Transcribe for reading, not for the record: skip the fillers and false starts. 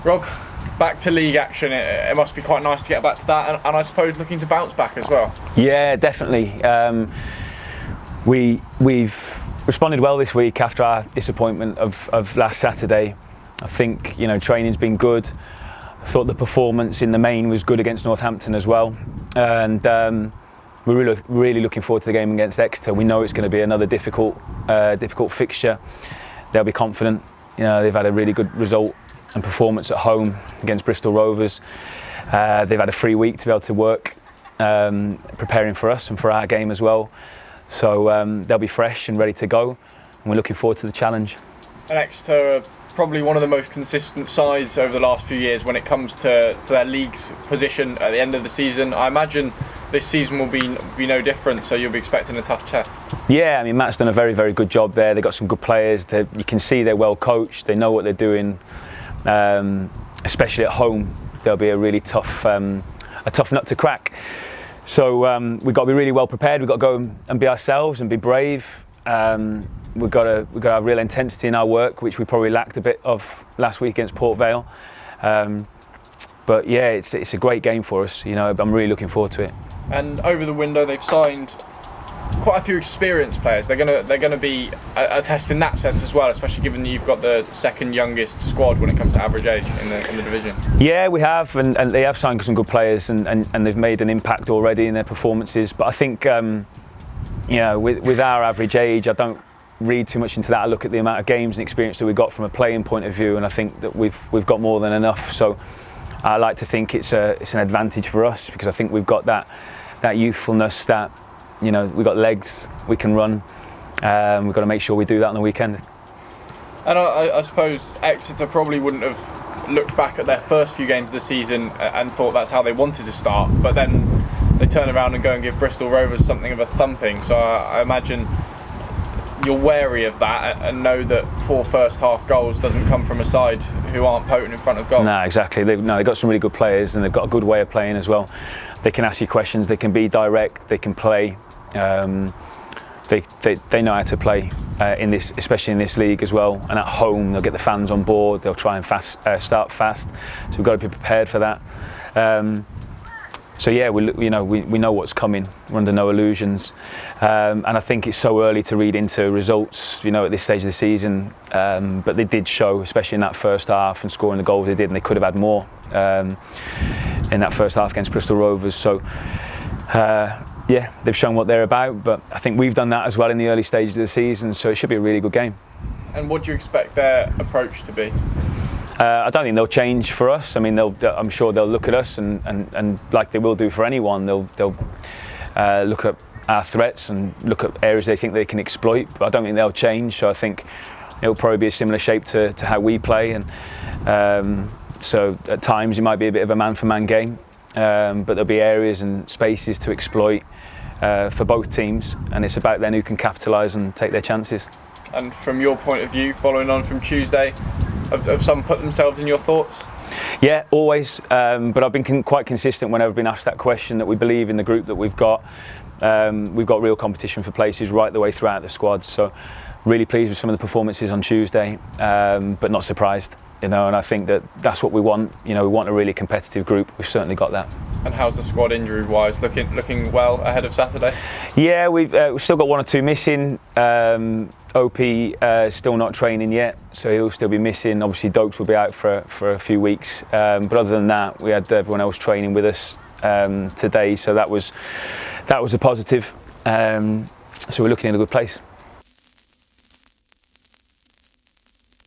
Rob, back to league action. It must be quite nice to get back to that, and I suppose looking to bounce back as well. Yeah, definitely. We've responded well this week after our disappointment of last Saturday. I think training's been good. I thought the performance in the main was good against Northampton as well, and we're really looking forward to the game against Exeter. We know it's going to be another difficult fixture. They'll be confident. They've had a really good result and performance at home against Bristol Rovers. They've had a free week to be able to work preparing for us and for our game as well. So they'll be fresh and ready to go, and we're looking forward to the challenge. And Exeter are probably one of the most consistent sides over the last few years when it comes to their league's position at the end of the season. I imagine this season will be no different, so you'll be expecting a tough test. Yeah, I mean, Matt's done a very, very good job there. They've got some good players. You can see they're well coached. They know what they're doing, especially at home. They'll be a really tough nut to crack. So we've got to be really well prepared. We've got to go and be ourselves and be brave. We've got to have real intensity in our work, which we probably lacked a bit of last week against Port Vale. But yeah, it's a great game for us. I'm really looking forward to it. And over the window, they've signed quite a few experienced players. They're gonna be a test in that sense as well, especially given that you've got the second youngest squad when it comes to average age in the division. Yeah, we have, and they have signed some good players, and they've made an impact already in their performances. But I think with our average age, I don't read too much into that. I look at the amount of games and experience that we've got from a playing point of view, and I think that we've got more than enough. So I like to think it's an advantage for us, because I think we've got that youthfulness, that we've got legs, we can run. We've got to make sure we do that on the weekend. And I suppose Exeter probably wouldn't have looked back at their first few games of the season and thought that's how they wanted to start, but then they turn around and go and give Bristol Rovers something of a thumping. So I imagine you're wary of that and know that 4 first half goals doesn't come from a side who aren't potent in front of goal. No, exactly. They've got some really good players, and they've got a good way of playing as well. They can ask you questions, they can be direct, they can play. They know how to play especially in this league as well. And at home, they'll get the fans on board. They'll try and start fast. So we've got to be prepared for that. So yeah, we know what's coming. We're under no illusions, and I think it's so early to read into results, at this stage of the season. But they did show, especially in that first half, and scoring the goals they did, and they could have had more in that first half against Bristol Rovers. So yeah, they've shown what they're about. But I think we've done that as well in the early stages of the season. So it should be a really good game. And what do you expect their approach to be? I don't think they'll change for us. I mean, I'm sure they'll look at us and like they will do for anyone, they'll look at our threats and look at areas they think they can exploit. But I don't think they'll change. So I think it'll probably be a similar shape to how we play. And so at times it might be a bit of a man-for-man game, but there'll be areas and spaces to exploit for both teams. And it's about then who can capitalise and take their chances. And from your point of view, following on from Tuesday, have some put themselves in your thoughts? Yeah, always. But I've been quite consistent whenever I've been asked that question, that we believe in the group that we've got. We've got real competition for places right the way throughout the squad. So really pleased with some of the performances on Tuesday, but not surprised. And I think that's what we want. We want a really competitive group. We've certainly got that. And how's the squad injury-wise? Looking well ahead of Saturday? Yeah, we've still got 1 or 2 missing. OP still not training yet, so he'll still be missing. Obviously, Dokes will be out for a few weeks. But other than that, we had everyone else training with us today, so that was a positive. So we're looking in a good place.